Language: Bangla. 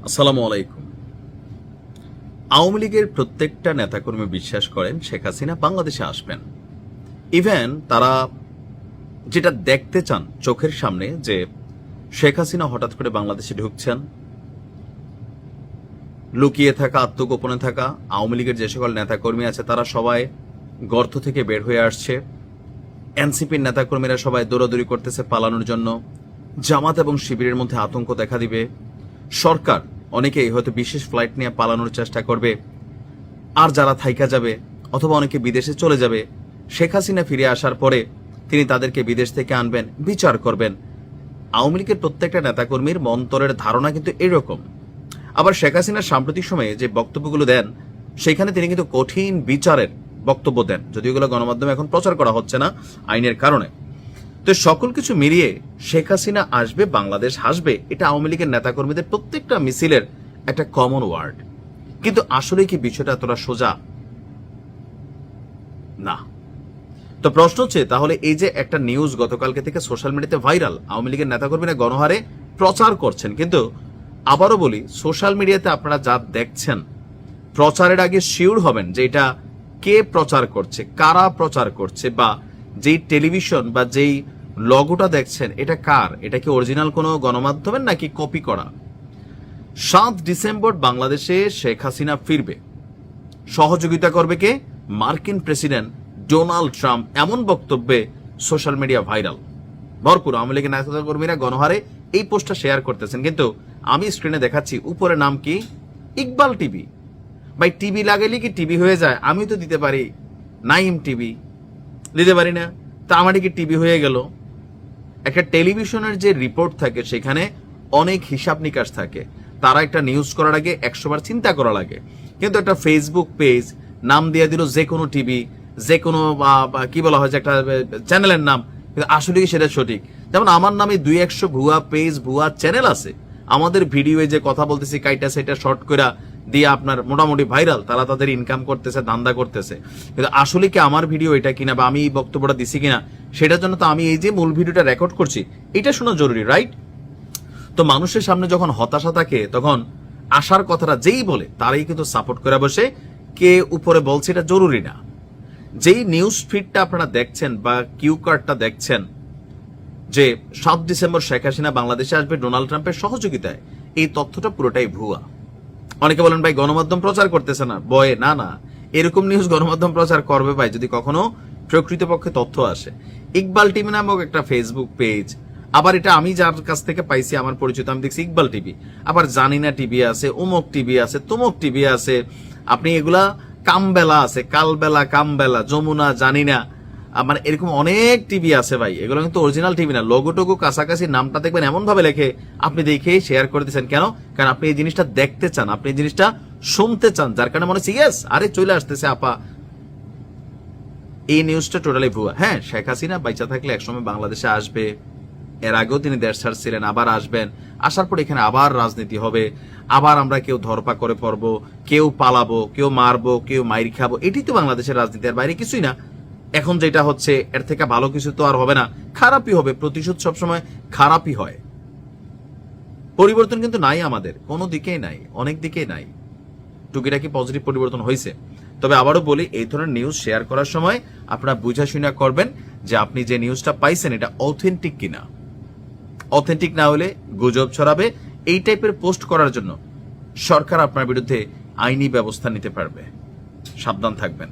আসসালামু আলাইকুম। আওয়ামী লীগের প্রত্যেকটা নেতাকর্মী বিশ্বাস করেন শেখ হাসিনা বাংলাদেশে আসবেন। ইভেন তারা যেটা দেখতে চান চোখের সামনে যে শেখ হাসিনা হঠাৎ করে বাংলাদেশে ঢুকছেন, লুকিয়ে থাকা আত্মগোপনে থাকা আওয়ামী লীগের যে সকল নেতাকর্মী আছে তারা সবাই গর্ত থেকে বের হয়ে আসছে, এনসিপির নেতাকর্মীরা সবাই দৌড়াদৌড়ি করতেছে পালানোর জন্য, জামাত এবং শিবিরের মধ্যে আতঙ্ক দেখা দিবে, সরকার অনেকেই হয়তো বিশেষ ফ্লাইট নিয়ে পালানোর চেষ্টা করবে, আর যারা থাইকা যাবে অথবা অনেকে বিদেশে চলে যাবে, শেখ হাসিনা ফিরে আসার পরে তিনি তাদেরকে বিদেশ থেকে আনবেন, বিচার করবেন। আওয়ামী লীগের প্রত্যেকটা নেতাকর্মীর মন্তরের ধারণা কিন্তু এরকম। আবার শেখ হাসিনার সাম্প্রতিক সময়ে যে বক্তব্যগুলো দেন সেখানে তিনি কিন্তু কঠিন বিচারের বক্তব্য দেন, যদিও এগুলো গণমাধ্যমে এখন প্রচার করা হচ্ছে না আইনের কারণে। তো সকল কিছু মিলিয়ে শেখ হাসিনা আসবে, বাংলাদেশ হাসবে, এটা আওয়ামী লীগের নেতাকর্মীদের প্রত্যেকটা মিছিলের একটা কমন ওয়ার্ড। কিন্তু আসলে কি বিষয়টা এতটা সোজা না। তো প্রশ্ন হচ্ছে, তাহলে এই যে একটা নিউজ গতকালকে থেকে সোশ্যাল মিডিয়াতে ভাইরাল, আওয়ামী লীগের নেতাকর্মীরা গণহারে প্রচার করছেন, কিন্তু আবারও বলি সোশ্যাল মিডিয়াতে আপনারা যা দেখছেন প্রচারের আগে শিওর হবেন যে এটা কে প্রচার করছে, কারা প্রচার করছে, বা যেই টেলিভিশন বা যেই লগোটা দেখছেন এটা কার, এটা কি অরিজিনাল কোনো গণমাধ্যমের নাকি কপি করা। 7 ডিসেম্বর বাংলাদেশে শেখ হাসিনা ফিরবে, সহযোগিতা করবে কে? মার্কিন প্রেসিডেন্ট ডোনাল্ড ট্রাম্প। এমন বক্তব্যে সোশ্যাল মিডিয়া ভাইরাল, ভরপুর আওয়ামী লীগের নেতাকর্মীরা গণহারে এই পোস্টটা শেয়ার করতেছেন। কিন্তু আমি স্ক্রিনে দেখাচ্ছি উপরে নাম কি? ইকবাল টিভি। ভাই টিভি লাগাইলে কি টিভি হয়ে যায়? আমি তো দিতে পারি নাইম টিভি, দিতে পারি না? তা আমার কি টিভি হয়ে গেল? একটা টেলিভিশনের যে রিপোর্ট থাকে সেখানে অনেক হিসাব নিকাশ থাকে, তারা একটা নিউজ করার আগে 100 বার চিন্তা করা লাগে। কিন্তু একটা ফেসবুক পেজ নাম দিয়ে দিল যে কোনো টিভি, যে কোনো কি বলা হয় যে একটা চ্যানেলের নাম, কিন্তু আসলে কি সেটা সঠিক? যেমন আমার নামে 200 ভুয়া পেজ, ভুয়া চ্যানেল আছে, আমাদের ভিডিও যে কথা বলতেছি কাইটা সেটা শর্ট করে দিয়ে আপনার মোটামুটি ভাইরাল, তারা তাদের ইনকাম করতেছে, ধান্দা করতেছে। কিন্তু আসলে কি আমার ভিডিও এটা কিনা বা আমি এই বক্তব্যটা দিছি কিনা সেটার জন্য তো আমি এই যে মূল ভিডিওটা রেকর্ড করছি এটা শোনা জরুরি, রাইট? তো মানুষের সামনে যখন হতাশা থাকে তখন আসার কথাটা যেই বলে তারাই কিন্তু সাপোর্ট করে বসে, কে উপরে বলছে এটা জরুরি না। যেই নিউজ ফিডটা আপনারা দেখছেন বা কিউ কার্ডটা দেখছেন যে 7 ডিসেম্বর শেখ হাসিনা বাংলাদেশে আসবে ডোনাল্ড ট্রাম্পের সহযোগিতায়, এই তথ্যটা পুরোটাই ভুয়া। অনেকে বলেন ভাই গণমাধ্যম প্রচার করতেছে না, বয়ে না, এরকম নিউজ গণমাধ্যম প্রচার করবে ভাই যদি কখনো প্রকৃতপক্ষে তথ্য আসে। ইকবাল টিভি নামক একটা ফেসবুক পেজ, আবার এটা আমি যার কাছ থেকে পাইছি আমার পরিচিত, আমি দেখছি ইকবাল টিভি, আবার জানি না টিভি আছে, অমুক টিভি আছে, তমুক টিভি আছে, আপনি এগুলা কামবেলা আছে, কালবেলা, কামবেলা, যমুনা, জানি না, মানে এরকম অনেক টিভি আছে ভাই, এগুলো কিন্তু অরিজিনাল টিভি না। লোগোটোগো কাছাকাছি, নামটা দেখবেন এমন ভাবে লেখে, আপনি দেখে শেয়ার করে দিচ্ছেন কেন? কারণ আপনি এই জিনিসটা দেখতে চান, আপনি এই জিনিসটা শুনতে চান, যার কারণে মনে হচ্ছে ইয়েস, আরে চলে আসতেছে আপা। এই নিউজটা টোটালি ভুয়া। হ্যাঁ, শেখ হাসিনা বাইচা থাকলে একসময় বাংলাদেশে আসবে, এর আগেও তিনি দেশ ছাড়ছিলেন, আবার আসবেন, আসার পর এখানে আবার রাজনীতি হবে, আবার আমরা কেউ ধরপা করে পড়বো, কেউ পালাবো, কেউ মারবো, কেউ মাইর খাবো, এটি তো বাংলাদেশের রাজনীতি, আর বাইরে কিছুই না। এখন যেটা হচ্ছে এর থেকে ভালো কিছু তো আর হবে না, খারাপই হবে। প্রতিশোধ সবসময় খারাপই হয়। পরিবর্তন কিন্তু নাই, আমাদের কোনো দিকেই নাই, অনেক দিকেই নাই। টুকিটাকি পজিটিভ পরিবর্তন হয়েছে। তবে আবারও বলি, এই ধরনের নিউজ শেয়ার করার সময় আপনারা বুঝা শুনা করবেন যে আপনি যে নিউজটা পাইছেন এটা অথেন্টিক কিনা। অথেন্টিক না হলে গুজব ছড়াবে। এই টাইপের পোস্ট করার জন্য সরকার আপনার বিরুদ্ধে আইনি ব্যবস্থা নিতে পারবে, সাবধান থাকবেন।